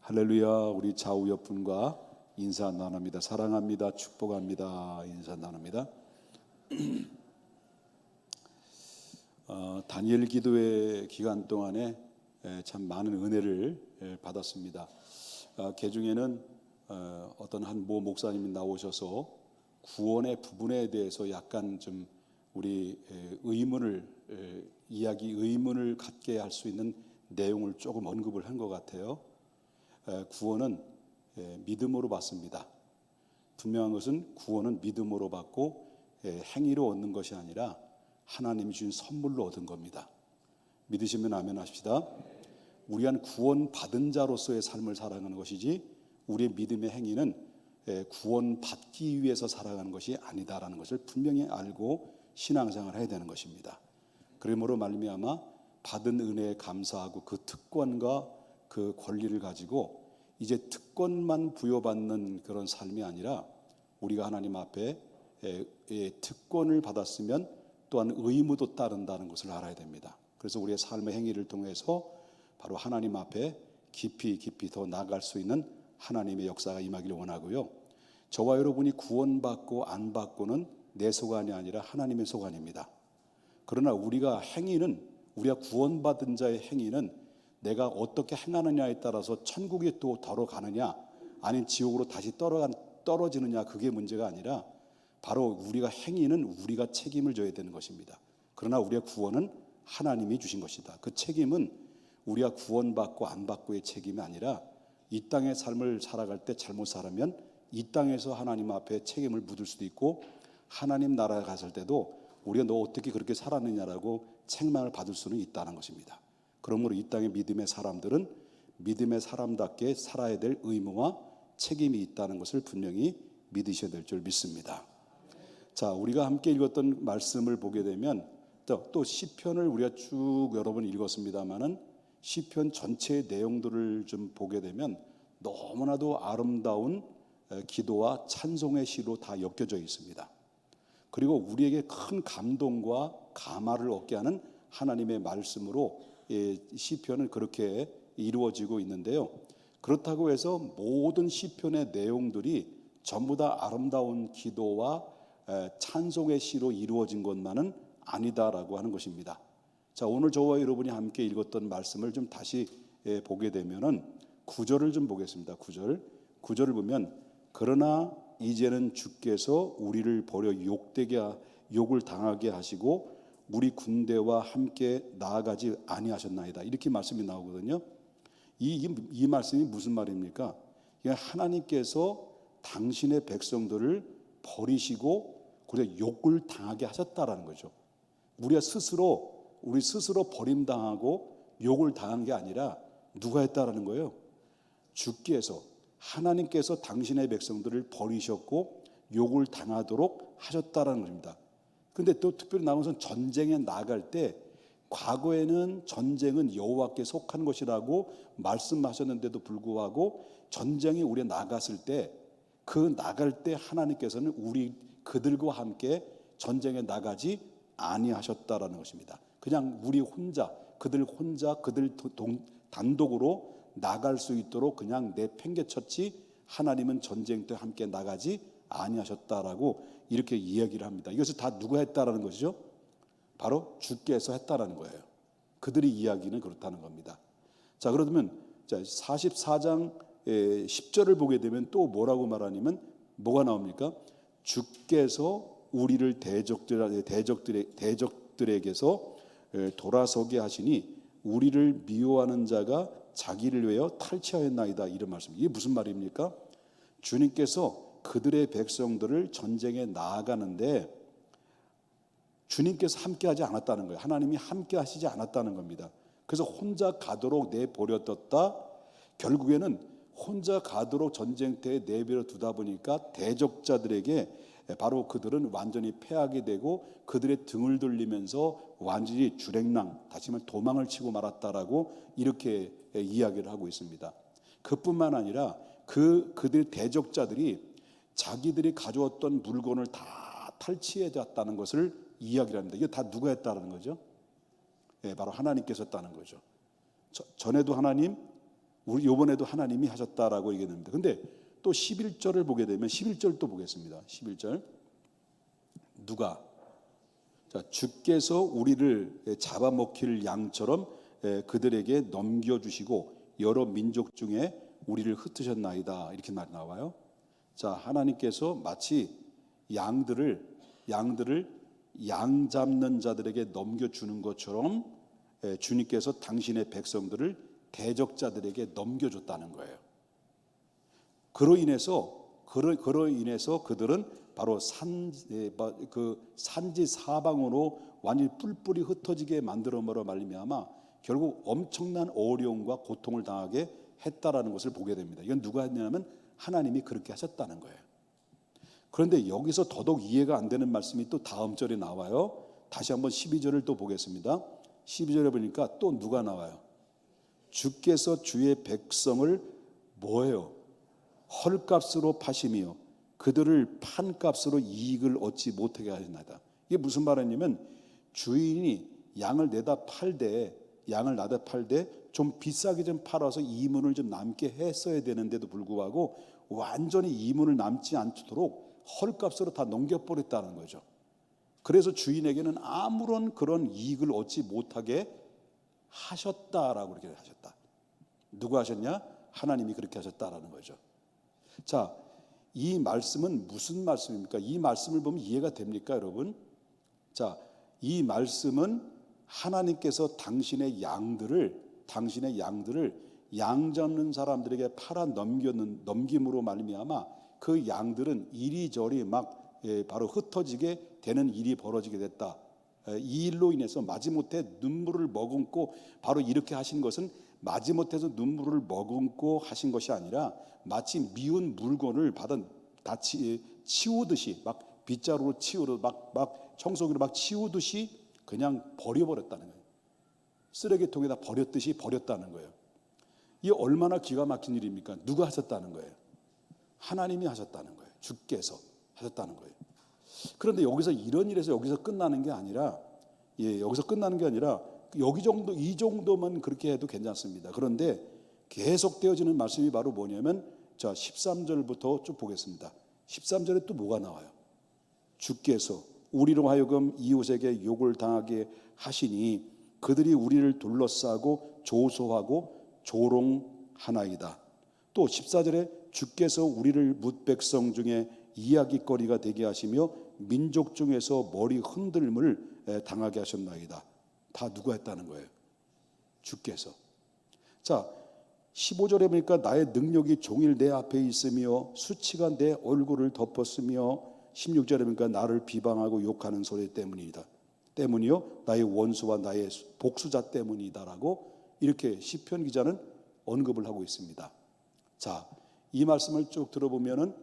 할렐루야. 우리 좌우 옆분과 인사 나눕니다. 사랑합니다. 축복합니다. 인사 나눕니다. 다니엘 기도회 기간 동안에 참 많은 은혜를 받았습니다. 개중에는 어떤 한 모 목사님이 나오셔서 구원의 부분에 대해서 약간 좀 우리 의문을 갖게 할 수 있는 내용을 조금 언급을 한 것 같아요. 구원은 믿음으로 받습니다. 분명한 것은 구원은 믿음으로 받고 행위로 얻는 것이 아니라 하나님이 주신 선물로 얻은 겁니다. 믿으시면 아멘 하십시다. 우리한 구원 받은 자로서의 삶을 살아가는 것이지 우리의 믿음의 행위는 구원 받기 위해서 살아가는 것이 아니다라는 것을 분명히 알고 신앙생활을 해야 되는 것입니다. 그러므로 말미암아 받은 은혜에 감사하고 그 특권과 그 권리를 가지고 이제 특권만 부여받는 그런 삶이 아니라 우리가 하나님 앞에 특권을 받았으면 또한 의무도 따른다는 것을 알아야 됩니다. 그래서 우리의 삶의 행위를 통해서 바로 하나님 앞에 깊이 더 나아갈 수 있는 하나님의 역사가 임하기를 원하고요. 저와 여러분이 구원받고 안 받고는 내 소관이 아니라 하나님의 소관입니다. 그러나 우리가 구원받은 자의 행위는 내가 어떻게 행하느냐에 따라서 천국에 또 들어가느냐 아니면 지옥으로 다시 떨어지느냐 그게 문제가 아니라 바로 우리가 행위는 우리가 책임을 져야 되는 것입니다. 그러나 우리의 구원은 하나님이 주신 것이다. 그 책임은 우리가 구원받고 안 받고의 책임이 아니라 이 땅의 삶을 살아갈 때 잘못 살면 이 땅에서 하나님 앞에 책임을 묻을 수도 있고 하나님 나라에 갔을 때도 우리가 너 어떻게 그렇게 살았느냐라고 책망을 받을 수는 있다는 것입니다. 그러므로 이 땅의 믿음의 사람들은 믿음의 사람답게 살아야 될 의무와 책임이 있다는 것을 분명히 믿으셔야 될 줄 믿습니다. 자, 우리가 함께 읽었던 말씀을 보게 되면 또 시편을 우리가 쭉 여러 번 읽었습니다마는 시편 전체의 내용들을 좀 보게 되면 너무나도 아름다운 기도와 찬송의 시로 다 엮여져 있습니다. 그리고 우리에게 큰 감동과 감화를 얻게 하는 하나님의 말씀으로 시편은 그렇게 이루어지고 있는데요. 그렇다고 해서 모든 시편의 내용들이 전부 다 아름다운 기도와 찬송의 시로 이루어진 것만은 아니다라고 하는 것입니다. 자, 오늘 저와 여러분이 함께 읽었던 말씀을 좀 다시 보게 되면은 9절을 좀 보겠습니다. 9절을 보면 그러나 이제는 주께서 우리를 버려 욕을 당하게 하시고 우리 군대와 함께 나아가지 아니하셨나이다. 이렇게 말씀이 나오거든요. 이 말씀이 무슨 말입니까? 하나님께서 당신의 백성들을 버리시고 그래 욕을 당하게 하셨다라는 거죠. 우리 스스로 버림당하고 욕을 당한 게 아니라 누가 했다라는 거예요? 하나님께서 당신의 백성들을 버리셨고 욕을 당하도록 하셨다라는 겁니다. 근데 또 특별히 나온 것은 전쟁에 나갈 때 과거에는 전쟁은 여호와께 속한 것이라고 말씀하셨는데도 불구하고 전쟁에 우리 나갔을 때 그 나갈 때 하나님께서는 그들과 함께 전쟁에 나가지 아니하셨다라는 것입니다. 그냥 그들 단독으로 나갈 수 있도록 그냥 내팽개쳤지 하나님은 전쟁 때 함께 나가지 아니하셨다라고 이렇게 이야기를 합니다. 이것을 다 누가 했다라는 것이죠? 바로 주께서 했다라는 거예요. 그들의 이야기는 그렇다는 겁니다. 자, 그러면 44장 10절을 보게 되면 또 뭐라고 말하냐면 뭐가 나옵니까? 주께서 우리를 대적들에게서 돌아서게 하시니 우리를 미워하는 자가 자기를 위하여 탈취하였나이다. 이런 말씀. 이게 무슨 말입니까? 주님께서 그들의 백성들을 전쟁에 나아가는데 주님께서 함께하지 않았다는 거예요. 하나님이 함께하시지 않았다는 겁니다. 그래서 혼자 가도록 내버려뒀다. 결국에는 혼자 가도록 전쟁터에 내버려 두다 보니까 대적자들에게 바로 그들은 완전히 패하게 되고 그들의 등을 돌리면서 완전히 다시 말해 도망을 치고 말았다라고 이렇게 이야기를 하고 있습니다. 그뿐만 아니라 그들 대적자들이 자기들이 가져왔던 물건을 다 탈취해졌다는 것을 이야기를 합니다. 이게 다 누가 했다는 거죠? 바로 하나님께서 했다는 거죠. 전에도 하나님, 우리 이번에도 하나님이 하셨다라고 얘기합니다. 근데 또 11절을 보게 되면 11절 또 보겠습니다. 11절 누가 자, 주께서 우리를 잡아먹힐 양처럼 그들에게 넘겨주시고 여러 민족 중에 우리를 흩으셨나이다. 이렇게 말이 나와요. 자, 하나님께서 마치 양들을 양 잡는 자들에게 넘겨주는 것처럼 주님께서 당신의 백성들을 대적자들에게 넘겨줬다는 거예요. 그로 인해서 그들은 바로 산지 사방으로 완전히 뿔뿔이 흩어지게 만들어버려 말미암아 결국 엄청난 어려움과 고통을 당하게 했다라는 것을 보게 됩니다. 이건 누가 했냐면 하나님이 그렇게 하셨다는 거예요. 그런데 여기서 더더욱 이해가 안 되는 말씀이 또 다음 절에 나와요. 다시 한번 12절을 또 보겠습니다. 12절에 보니까 또 누가 나와요? 주께서 주의 백성을 뭐예요? 헐값으로 파심이요 그들을 판값으로 이익을 얻지 못하게 하셨나이다. 이게 무슨 말이냐면 주인이 양을 내다 팔되 좀 비싸게 좀 팔아서 이문을 좀 남게 했어야 되는데도 불구하고 완전히 이문을 남지 않도록 헐값으로 다 넘겨버렸다는 거죠. 그래서 주인에게는 아무런 그런 이익을 얻지 못하게 하셨다라고 그렇게 하셨다. 누가 하셨냐? 하나님이 그렇게 하셨다라는 거죠. 자, 이 말씀은 무슨 말씀입니까? 이 말씀을 보면 이해가 됩니까, 여러분? 자, 이 말씀은 하나님께서 당신의 양들을 양 잡는 사람들에게 팔아 넘김으로 말미암아 그 양들은 이리저리 막 바로 흩어지게 되는 일이 벌어지게 됐다. 이 일로 인해서 마지못해 눈물을 머금고 바로 이렇게 하신 것은 마지못해서 눈물을 머금고 하신 것이 아니라 마치 미운 물건을 다 치우듯이 막 빗자루로 치우듯 막 청소기로 막 치우듯이 그냥 버려버렸다는 거예요. 쓰레기통에다 버렸듯이 버렸다는 거예요. 이게 얼마나 기가 막힌 일입니까? 누가 하셨다는 거예요? 하나님이 하셨다는 거예요. 주께서 하셨다는 거예요. 그런데 여기서 이런 일에서 여기서 끝나는 게 아니라 이 정도만 그렇게 해도 괜찮습니다. 그런데 계속되어지는 말씀이 바로 뭐냐면 자 13절부터 쭉 보겠습니다. 13절에 또 뭐가 나와요? 주께서 우리로 하여금 이웃에게 욕을 당하게 하시니 그들이 우리를 둘러싸고 조소하고 조롱하나이다. 또 14절에 주께서 우리를 뭇백성 중에 이야깃거리가 되게 하시며 민족 중에서 머리 흔들림을 당하게 하셨나이다. 다 누가 했다는 거예요? 주께서. 자 15절에 보니까 나의 능력이 종일 내 앞에 있으며 수치가 내 얼굴을 덮었으며 16절에 보니까 나를 비방하고 욕하는 소리 때문이요 나의 원수와 나의 복수자 때문이다라고 이렇게 시편 기자는 언급을 하고 있습니다. 자, 이 말씀을 쭉 들어보면은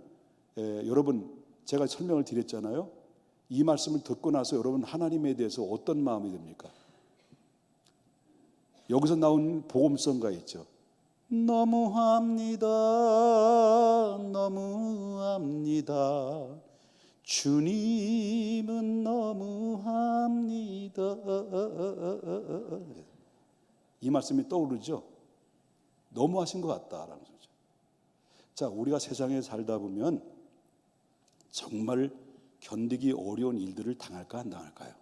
여러분 제가 설명을 드렸잖아요. 이 말씀을 듣고 나서 여러분 하나님에 대해서 어떤 마음이 듭니까? 여기서 나온 복음성가 있죠. 너무합니다. 주님은 너무합니다. 이 말씀이 떠오르죠. 너무하신 것 같다라는 거죠. 자, 우리가 세상에 살다 보면 정말 견디기 어려운 일들을 당할까 안 당할까요?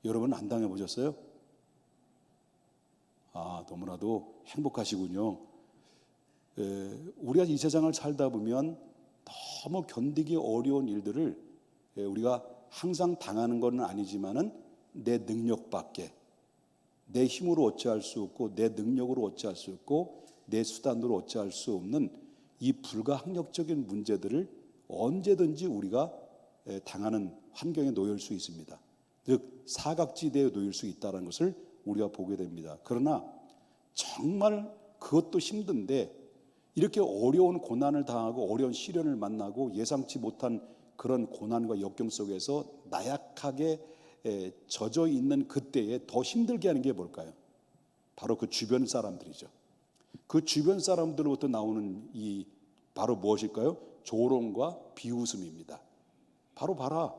여러분 안 당해보셨어요? 너무나도 행복하시군요. 우리가 이 세상을 살다 보면 너무 견디기 어려운 일들을 우리가 항상 당하는 건 아니지만은 내 능력 밖에 내 힘으로 어찌할 수 없고 내 능력으로 어찌할 수 없고 내 수단으로 어찌할 수 없는 이 불가항력적인 문제들을 언제든지 우리가 당하는 환경에 놓일 수 있습니다. 즉 사각지대에 놓일 수 있다는 것을 우리가 보게 됩니다. 그러나 정말 그것도 힘든데 이렇게 어려운 고난을 당하고 어려운 시련을 만나고 예상치 못한 그런 고난과 역경 속에서 나약하게 젖어 있는 그때에 더 힘들게 하는 게 뭘까요? 바로 그 주변 사람들이죠. 그 주변 사람들로부터 나오는 이 바로 무엇일까요? 조롱과 비웃음입니다. 바로 봐라.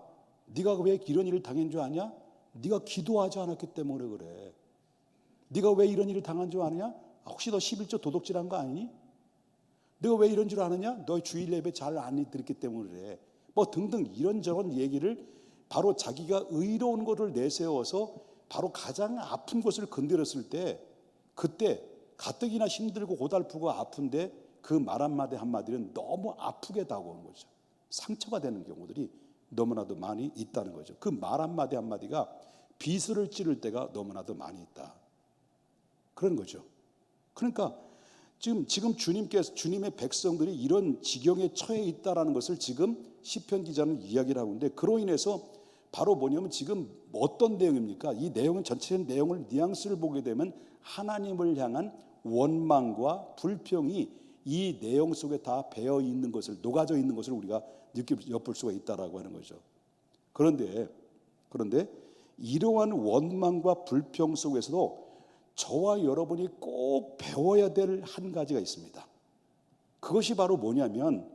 네가 왜 이런 일을 당한 줄 아냐? 네가 기도하지 않았기 때문에 그래. 네가 왜 이런 일을 당한 줄 아냐? 혹시 너 11조 도둑질한 거 아니니? 내가 왜 이런 줄 아느냐? 너 주일 예배 잘 안 드렸기 때문에 그래. 뭐 등등 이런저런 얘기를 바로 자기가 의로운 것을 내세워서 바로 가장 아픈 것을 건드렸을 때, 그때 가뜩이나 힘들고 고달프고 아픈데 그 말 한마디 한마디는 너무 아프게 다가오는 거죠. 상처가 되는 경우들이 너무나도 많이 있다는 거죠. 그 말 한마디 한마디가 비수를 찌를 때가 너무나도 많이 있다, 그런 거죠. 그러니까 지금 주님의 백성들이 이런 지경에 처해 있다라는 것을 지금 시편 기자는 이야기를 하고 있는데, 그로 인해서 바로 뭐냐면 지금 어떤 내용입니까? 이 내용은 전체 내용을 뉘앙스를 보게 되면 하나님을 향한 원망과 불평이 이 내용 속에 다 배어 있는 것을, 녹아져 있는 것을 우리가 엿볼 수가 있다라고 하는 거죠. 그런데 이러한 원망과 불평 속에서도 저와 여러분이 꼭 배워야 될 한 가지가 있습니다. 그것이 바로 뭐냐면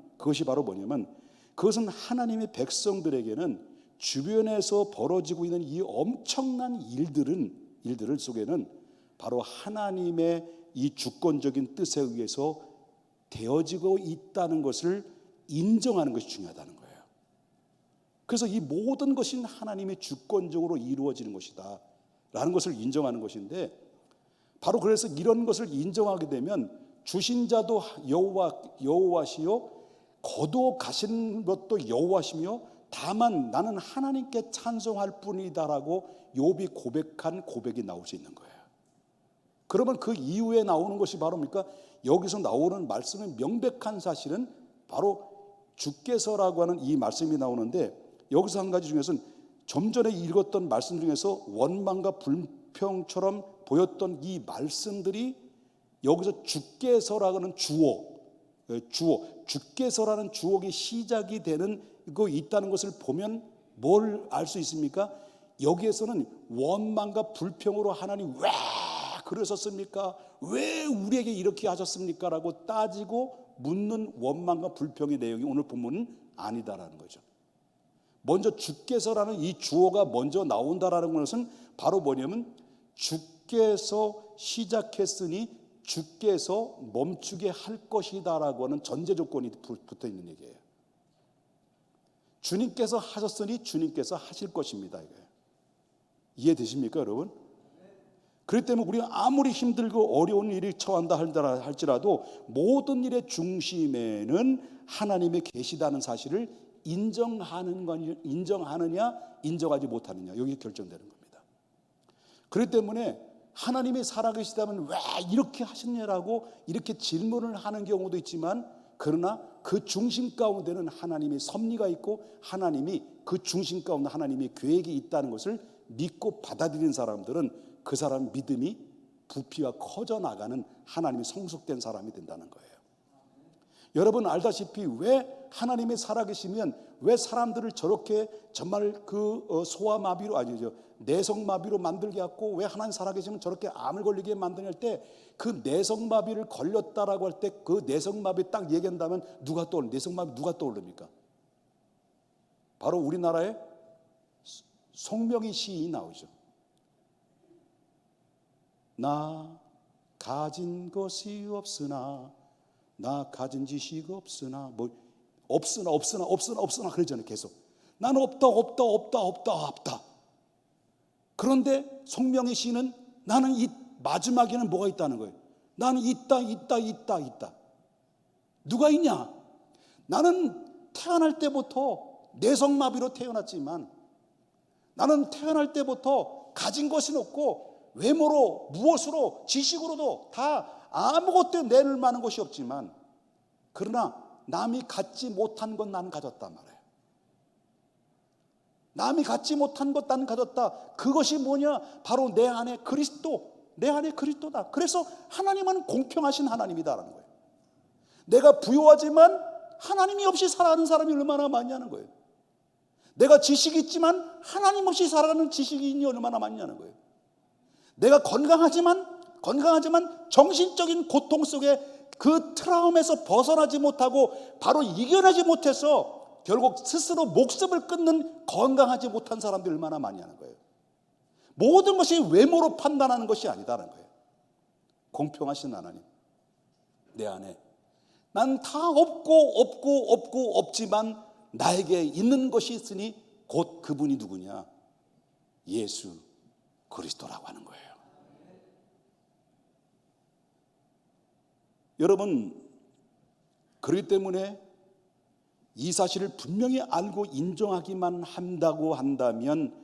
그것은 하나님의 백성들에게는 주변에서 벌어지고 있는 이 엄청난 일들 속에는 바로 하나님의 이 주권적인 뜻에 의해서 되어지고 있다는 것을 인정하는 것이 중요하다는 거예요. 그래서 이 모든 것이 하나님의 주권적으로 이루어지는 것이다 라는 것을 인정하는 것인데, 바로 그래서 이런 것을 인정하게 되면 주신 자도 여호와시요 거두어 가시는 것도 여호와시며 다만 나는 하나님께 찬송할 뿐이다라고 욥이 고백한 고백이 나올 수 있는 거예요. 그러면 그 이후에 나오는 것이 바로 뭡니까? 여기서 나오는 말씀의 명백한 사실은 바로 주께서라고 하는 이 말씀이 나오는데, 여기서 한 가지 중에서는 좀 전에 읽었던 말씀 중에서 원망과 불평처럼 보였던 이 말씀들이 여기서 주께서라고 하는 주께서라는 주어가 시작이 되는 거 있다는 것을 보면 뭘 알 수 있습니까? 여기에서는 원망과 불평으로 하나님 왜 그러셨습니까? 왜 우리에게 이렇게 하셨습니까? 라고 따지고 묻는 원망과 불평의 내용이 오늘 본문은 아니다라는 거죠. 먼저 주께서라는 이 주어가 먼저 나온다라는 것은 바로 뭐냐면 주께서 시작했으니 주께서 멈추게 할 것이다라고 하는 전제 조건이 붙어 있는 얘기예요. 주님께서 하셨으니 주님께서 하실 것입니다. 이거예요. 이해되십니까, 여러분? 그렇기 때문에 우리가 아무리 힘들고 어려운 일이 처한다 할지라도 모든 일의 중심에는 하나님의 계시다는 사실을 인정하느냐 인정하지 못하느냐, 여기 결정되는 겁니다. 그렇기 때문에 하나님이 살아계시다면 왜 이렇게 하셨냐라고 이렇게 질문을 하는 경우도 있지만, 그러나 그 중심 가운데는 하나님의 섭리가 있고 하나님이 그 중심 가운데 하나님의 계획이 있다는 것을 믿고 받아들이는 사람들은 그 사람 믿음이 부피가 커져 나가는 하나님이 성숙된 사람이 된다는 거예요. 여러분 알다시피 왜 하나님이 살아계시면 왜 사람들을 저렇게 정말 소아마비로 내성마비로 만들게 하고, 왜 하나님 살아계시면 저렇게 암을 걸리게 만드냐 할 때 그 내성마비를 걸렸다라고 할 때 그 내성마비 딱 얘기한다면 내성마비 누가 떠오릅니까? 바로 우리나라의 송명희 시인이 나오죠. 나 가진 것이 없으나 나 가진 지식 없으나 없으나 그러잖아요. 계속 나는 없다. 그런데 송명희 씨는 나는 이 마지막에는 뭐가 있다는 거예요? 나는 있다. 누가 있냐? 나는 태어날 때부터 내성마비로 태어났지만, 나는 태어날 때부터 가진 것은 없고 외모로 무엇으로 지식으로도 다 아무것도 내놓을 만한 것이 없지만, 그러나 남이 갖지 못한 건 나는 가졌단 말이에요. 남이 갖지 못한 것 나는 가졌다. 그것이 뭐냐? 바로 내 안에 그리스도다. 그래서 하나님은 공평하신 하나님이다라는 거예요. 내가 부유하지만 하나님이 없이 살아가는 사람이 얼마나 많냐는 거예요. 내가 지식이 있지만 하나님 없이 살아가는 지식인이 얼마나 많냐는 거예요. 내가 건강하지만 정신적인 고통 속에 그 트라우마에서 벗어나지 못하고 바로 이겨내지 못해서 결국 스스로 목숨을 끊는 건강하지 못한 사람들이 얼마나 많냐는 거예요. 모든 것이 외모로 판단하는 것이 아니다는 거예요. 공평하신 하나님, 내 안에 난 다 없지만 나에게 있는 것이 있으니 곧 그분이 누구냐? 예수 그리스도라고 하는 거예요. 여러분, 그렇기 때문에 이 사실을 분명히 알고 인정하기만 한다고 한다면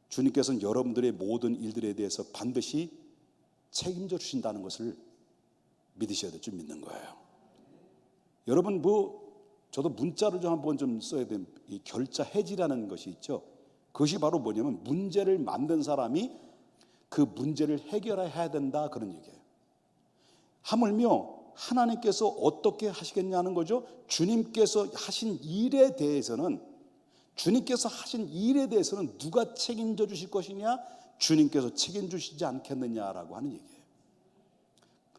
주님께서는 여러분들의 모든 일들에 대해서 반드시 책임져 주신다는 것을 믿으셔야 될 줄 믿는 거예요. 여러분, 저도 문자를 좀 한번 좀 써야 되는 이 결자 해지라는 것이 있죠. 그것이 바로 뭐냐면 문제를 만든 사람이 그 문제를 해결해야 된다, 그런 얘기예요. 하물며 하나님께서 어떻게 하시겠냐는 거죠. 주님께서 하신 일에 대해서는 누가 책임져 주실 것이냐? 주님께서 책임져 주시지 않겠느냐라고 하는 얘기예요.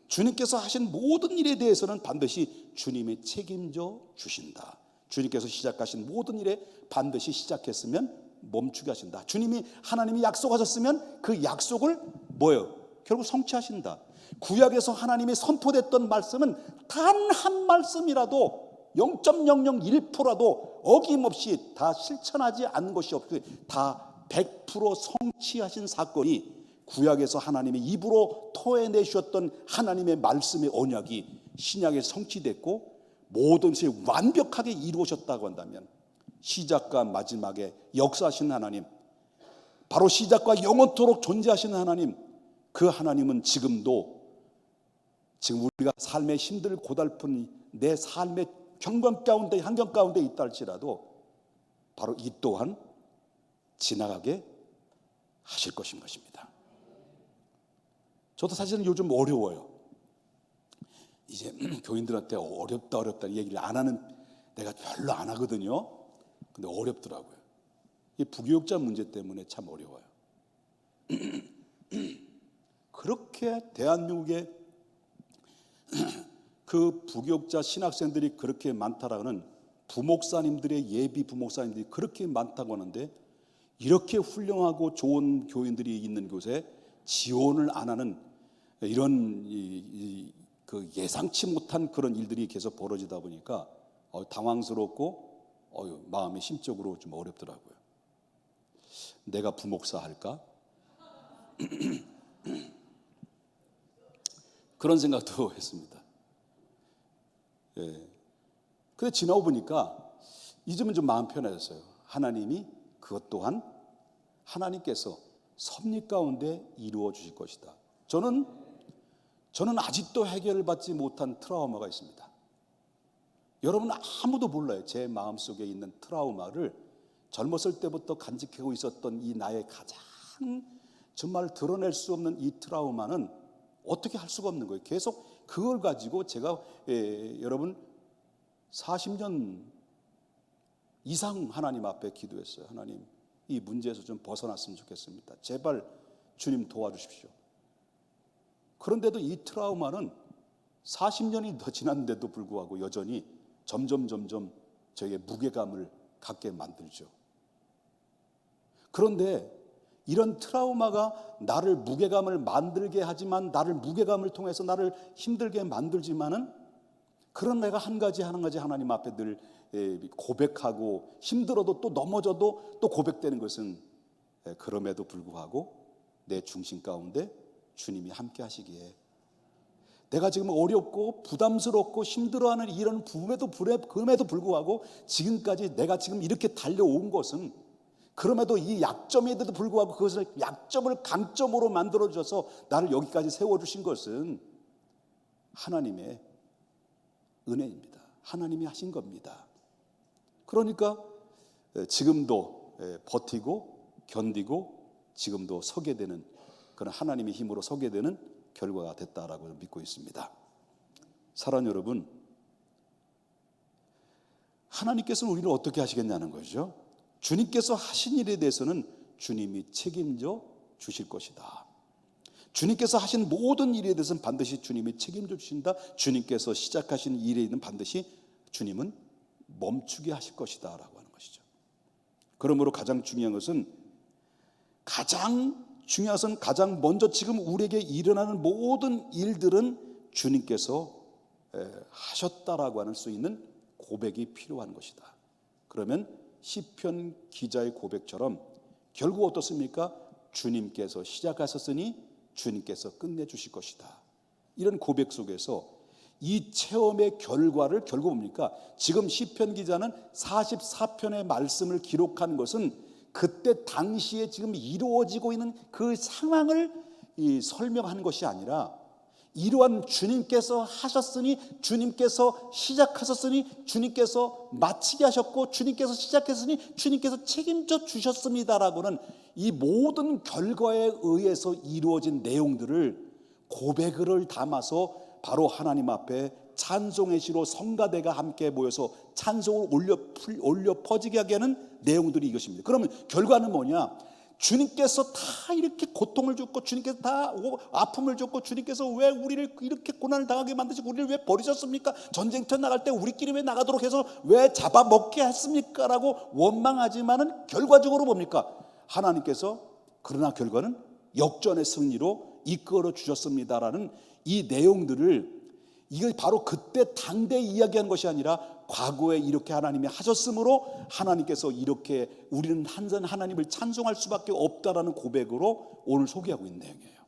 주님께서 하신 모든 일에 대해서는 반드시 주님이 책임져 주신다. 주님께서 시작하신 모든 일에 반드시 시작했으면 멈추게 하신다. 하나님이 약속하셨으면 그 약속을 결국 성취하신다. 구약에서 하나님이 선포됐던 말씀은 단 한 말씀이라도 0.001%라도 어김없이 다 실천하지 않은 것이 없이 다 100% 성취하신 사건이 구약에서 하나님이 입으로 토해내셨던 하나님의 말씀의 언약이 신약에 성취됐고 모든 것이 완벽하게 이루어졌다고 한다면 시작과 마지막에 역사하신 하나님, 바로 시작과 영원토록 존재하시는 하나님, 그 하나님은 지금 우리가 삶의 힘들 고달픈 내 삶의 환경 가운데 있다 할지라도 바로 이 또한 지나가게 하실 것인 것입니다. 저도 사실은 요즘 어려워요. 이제 교인들한테 어렵다 얘기를 안 하는, 내가 별로 안 하거든요. 근데 어렵더라고요. 이 부교육자 문제 때문에 참 어려워요. 그렇게 대한민국에 그 부교육자 신학생들이 그렇게 많다라는 부목사님들의 예비 부목사님들이 그렇게 많다고 하는데 이렇게 훌륭하고 좋은 교인들이 있는 곳에 지원을 안 하는 이런 그 예상치 못한 그런 일들이 계속 벌어지다 보니까 당황스럽고 마음이 심적으로 좀 어렵더라고요. 내가 부목사 할까? 그런 생각도 했습니다. 예. 근데 지나고 보니까 이제는 좀 마음 편해졌어요. 하나님이 그것 또한 하나님께서 섭리 가운데 이루어 주실 것이다. 저는 아직도 해결을 받지 못한 트라우마가 있습니다. 여러분 아무도 몰라요. 제 마음속에 있는 트라우마를 젊었을 때부터 간직하고 있었던 이 나의 가장 정말 드러낼 수 없는 이 트라우마는 어떻게 할 수가 없는 거예요. 계속 그걸 가지고 제가 여러분 40년 이상 하나님 앞에 기도했어요. 하나님, 이 문제에서 좀 벗어났으면 좋겠습니다. 제발 주님 도와주십시오. 그런데도 이 트라우마는 40년이 더 지났는데도 불구하고 여전히 점점 저에게 무게감을 갖게 만들죠. 그런데 이런 트라우마가 나를 무게감을 만들게 하지만, 나를 무게감을 통해서 나를 힘들게 만들지만은, 그런 내가 한 가지 하나님 앞에 늘 고백하고 힘들어도 또 넘어져도 또 고백되는 것은 그럼에도 불구하고 내 중심 가운데 주님이 함께 하시기에, 내가 지금 어렵고 부담스럽고 힘들어하는 이런 그럼에도 불구하고 지금까지 내가 지금 이렇게 달려온 것은, 그럼에도 이 약점에도 불구하고 그것을 약점을 강점으로 만들어줘서 나를 여기까지 세워주신 것은 하나님의 은혜입니다. 하나님이 하신 겁니다. 그러니까 지금도 버티고 견디고 지금도 서게 되는, 그런 하나님의 힘으로 서게 되는 결과가 됐다라고 믿고 있습니다. 사랑하는 여러분, 하나님께서는 우리를 어떻게 하시겠냐는 거죠. 주님께서 하신 일에 대해서는 주님이 책임져 주실 것이다. 주님께서 하신 모든 일에 대해서는 반드시 주님이 책임져 주신다. 주님께서 시작하신 일에는 반드시 주님은 멈추게 하실 것이다 라고 하는 것이죠. 그러므로 가장 중요한 것은, 가장 중요한 것은 가장 먼저 지금 우리에게 일어나는 모든 일들은 주님께서 하셨다라고 할 수 있는 고백이 필요한 것이다. 그러면 시편 기자의 고백처럼 결국 어떻습니까? 주님께서 시작하셨으니 주님께서 끝내주실 것이다. 이런 고백 속에서 이 체험의 결과를 결국 뭡니까? 지금 시편 기자는 44편의 말씀을 기록한 것은 그때 당시에 지금 이루어지고 있는 그 상황을 설명한 것이 아니라 이러한 주님께서 하셨으니 주님께서 시작하셨으니 주님께서 마치게 하셨고 주님께서 시작했으니 주님께서 책임져 주셨습니다라고는 이 모든 결과에 의해서 이루어진 내용들을 고백을 담아서 바로 하나님 앞에 찬송의 시로 성가대가 함께 모여서 찬송을 올려 퍼지게 하게 하는 내용들이 이것입니다. 그러면 결과는 뭐냐? 주님께서 다 이렇게 고통을 줬고 주님께서 다 아픔을 줬고 주님께서 왜 우리를 이렇게 고난을 당하게 만드시고 우리를 왜 버리셨습니까? 전쟁터 나갈 때 우리끼리 왜 나가도록 해서 왜 잡아먹게 했습니까? 라고 원망하지만은 결과적으로 뭡니까? 하나님께서 그러나 결과는 역전의 승리로 이끌어 주셨습니다라는 이 내용들을 이게 바로 그때 당대 이야기한 것이 아니라 과거에 이렇게 하나님이 하셨으므로 하나님께서 이렇게 우리는 하나님을 찬송할 수밖에 없다라는 고백으로 오늘 소개하고 있는 내용이에요.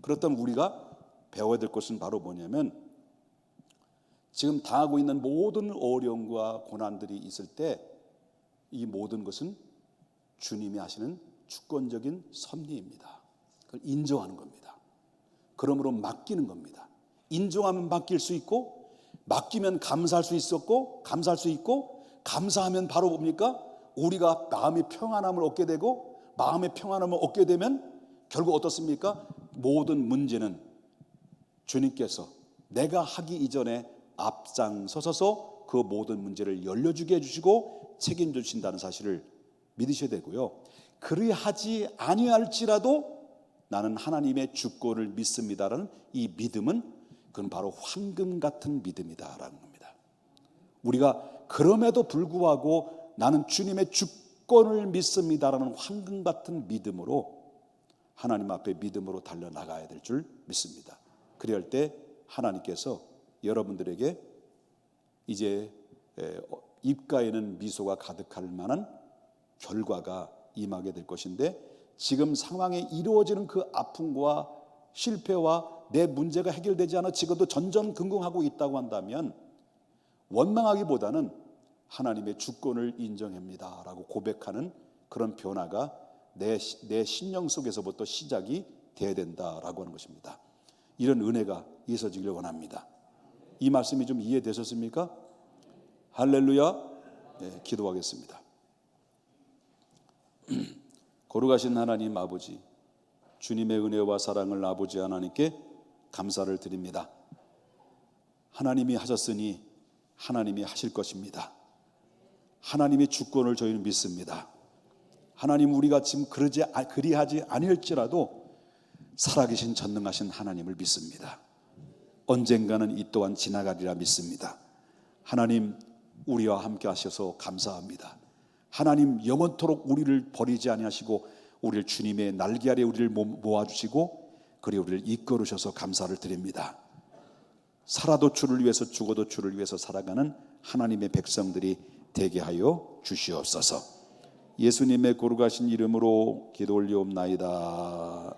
그렇다면 우리가 배워야 될 것은 바로 뭐냐면 지금 당하고 있는 모든 어려움과 고난들이 있을 때 이 모든 것은 주님이 하시는 주권적인 섭리입니다. 그걸 인정하는 겁니다. 그러므로 맡기는 겁니다. 인정하면 맡길 수 있고 맡기면 감사할 수 있었고 감사할 수 있고 감사하면 바로 뭡니까? 우리가 마음의 평안함을 얻게 되고 마음의 평안함을 얻게 되면 결국 어떻습니까? 모든 문제는 주님께서 내가 하기 이전에 앞장서서 그 모든 문제를 열려주게 해주시고 책임져 주신다는 사실을 믿으셔야 되고요. 그리하지 아니할지라도 나는 하나님의 주권을 믿습니다라는 이 믿음은 그건 바로 황금 같은 믿음이다라는 겁니다. 우리가 그럼에도 불구하고 나는 주님의 주권을 믿습니다라는 황금 같은 믿음으로 하나님 앞에 믿음으로 달려나가야 될 줄 믿습니다. 그럴 때 하나님께서 여러분들에게 이제 입가에는 미소가 가득할 만한 결과가 임하게 될 것인데 지금 상황에 이루어지는 그 아픔과 실패와 내 문제가 해결되지 않아 지금도 전전긍긍하고 있다고 한다면 원망하기보다는 하나님의 주권을 인정합니다라고 고백하는 그런 변화가 내 심령 속에서부터 시작이 돼야 된다라고 하는 것입니다. 이런 은혜가 있어지길 원합니다. 이 말씀이 좀 이해되셨습니까? 할렐루야. 네, 기도하겠습니다. 거룩하신 하나님 아버지, 주님의 은혜와 사랑을 아버지 하나님께 감사를 드립니다. 하나님이 하셨으니 하나님이 하실 것입니다. 하나님의 주권을 저희는 믿습니다. 하나님, 우리가 지금 그리하지 아니할지라도 살아계신 전능하신 하나님을 믿습니다. 언젠가는 이 또한 지나가리라 믿습니다. 하나님, 우리와 함께 하셔서 감사합니다. 하나님, 영원토록 우리를 버리지 아니하시고 우리를 주님의 날개 아래 우리를 모아주시고 그리고 우리를 이끌으셔서 감사를 드립니다. 살아도 주를 위해서 죽어도 주를 위해서 살아가는 하나님의 백성들이 되게 하여 주시옵소서. 예수님의 거룩하신 이름으로 기도 올리옵나이다.